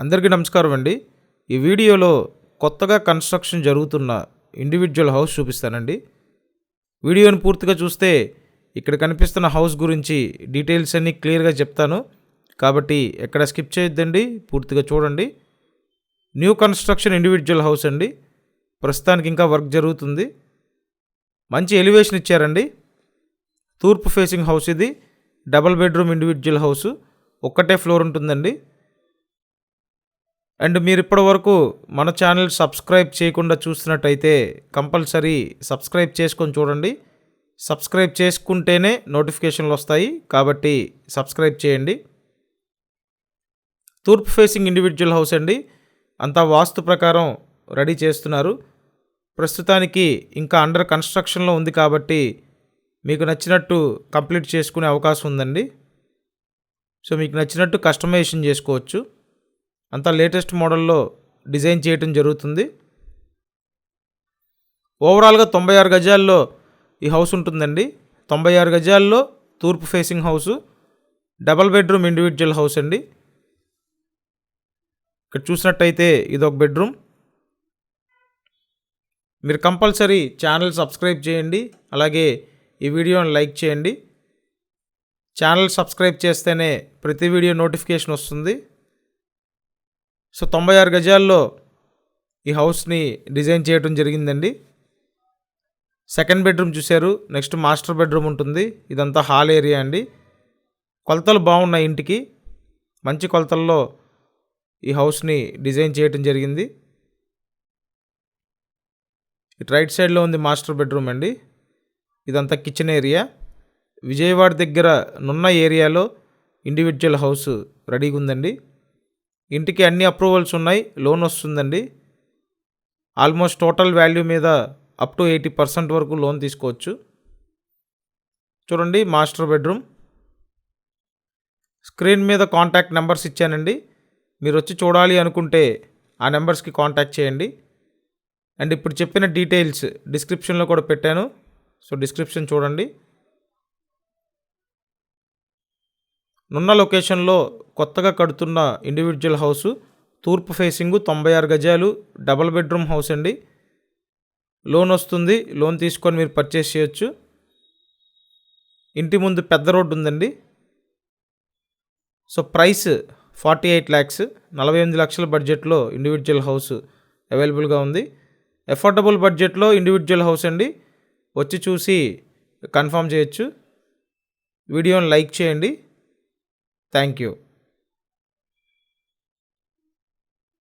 అందరికీ నమస్కారం అండి. ఈ వీడియోలో కొత్తగా కన్స్ట్రక్షన్ జరుగుతున్న ఇండివిజువల్ హౌస్ చూపిస్తానండి. వీడియోని పూర్తిగా చూస్తే ఇక్కడ కనిపిస్తున్న హౌస్ గురించి డీటెయిల్స్ అన్నీ క్లియర్గా చెప్తాను. కాబట్టి ఎక్కడ స్కిప్ చేయొద్దండి, పూర్తిగా చూడండి. న్యూ కన్స్ట్రక్షన్ ఇండివిజువల్ హౌస్ అండి. ప్రస్తుతానికి ఇంకా వర్క్ జరుగుతుంది. మంచి ఎలివేషన్ ఇచ్చారండి. తూర్పు ఫేసింగ్ హౌస్ ఇది. Double bedroom individual house. ఒక్కటే ఫ్లోర్ ఉంటుందండి. అండ్ మీరు ఇప్పటివరకు మన ఛానల్ సబ్స్క్రైబ్ చేయకుండా చూస్తున్నట్టయితే కంపల్సరీ సబ్స్క్రైబ్ చేసుకొని చూడండి. సబ్స్క్రైబ్ చేసుకుంటేనే నోటిఫికేషన్లు వస్తాయి, కాబట్టి సబ్స్క్రైబ్ చేయండి. తూర్పు ఫేసింగ్ ఇండివిజువల్ హౌస్ అండి. అంతా వాస్తు ప్రకారం రెడీ చేస్తున్నారు. ప్రస్తుతానికి ఇంకా అండర్ కన్స్ట్రక్షన్లో ఉంది, కాబట్టి మీకు నచ్చినట్టు కంప్లీట్ చేసుకునే అవకాశం ఉందండి. సో మీకు నచ్చినట్టు కస్టమైజేషన్ చేసుకోవచ్చు. అంతా లేటెస్ట్ మోడల్లో డిజైన్ చేయటం జరుగుతుంది. ఓవరాల్గా 96 గజాల్లో ఈ హౌస్ ఉంటుందండి. 96 గజాల్లో తూర్పు facing house, double bedroom individual house అండి. ఇక్కడ చూసినట్టయితే ఇదొక బెడ్రూమ్. మీరు కంపల్సరీ ఛానల్ సబ్స్క్రైబ్ చేయండి, అలాగే ఈ వీడియోని లైక్ చేయండి. ఛానల్ సబ్స్క్రైబ్ చేస్తేనే ప్రతి వీడియో నోటిఫికేషన్ వస్తుంది. సో 96 గజాల్లో ఈ హౌస్ని డిజైన్ చేయడం జరిగిందండి. సెకండ్ బెడ్రూమ్ చూశారు. నెక్స్ట్ మాస్టర్ బెడ్రూమ్ ఉంటుంది. ఇదంతా హాల్ ఏరియా అండి. కొలతలు బాగున్నాయి. ఇంటికి మంచి కొలతల్లో ఈ హౌస్ని డిజైన్ చేయడం జరిగింది. ఇటు రైట్ సైడ్లో ఉంది మాస్టర్ బెడ్రూమ్ అండి. ఇదంతా కిచెన్ ఏరియా. విజయవాడ దగ్గర నున్న ఏరియాలో ఇండివిజువల్ హౌస్ రెడీగా ఉందండి. ఇంటికి అన్ని అప్రూవల్స్ ఉన్నాయి. లోన్ వస్తుందండి. ఆల్మోస్ట్ టోటల్ వాల్యూ మీద అప్ టు 80% వరకు లోన్ తీసుకోవచ్చు. చూడండి మాస్టర్ బెడ్రూమ్. స్క్రీన్ మీద కాంటాక్ట్ నెంబర్స్ ఇచ్చానండి. మీరు వచ్చి చూడాలి అనుకుంటే ఆ నెంబర్స్కి కాంటాక్ట్ చేయండి. అండ్ ఇప్పుడు చెప్పిన డీటెయిల్స్ డిస్క్రిప్షన్లో కూడా పెట్టాను. సో డిస్క్రిప్షన్ చూడండి. నున్న లొకేషన్లో కొత్తగా కడుతున్న ఇండివిజువల్ హౌసు, తూర్పు ఫేసింగు, 96 గజాలు, డబల్ బెడ్రూమ్ హౌస్ అండి. లోన్ వస్తుంది. లోన్ తీసుకొని మీరు పర్చేస్ చేయొచ్చు. ఇంటి ముందు పెద్ద రోడ్డు ఉందండి. సో ప్రైస్ 48 lakhs, 48 లక్షల బడ్జెట్లో ఇండివిజువల్ హౌస్ అవైలబుల్గా ఉంది. అఫోర్డబుల్ బడ్జెట్లో ఇండివిజువల్ హౌస్ అండి. వచ్చి చూసి కన్ఫర్మ్ చేయొచ్చు. వీడియోని లైక్ చేయండి. Thank you.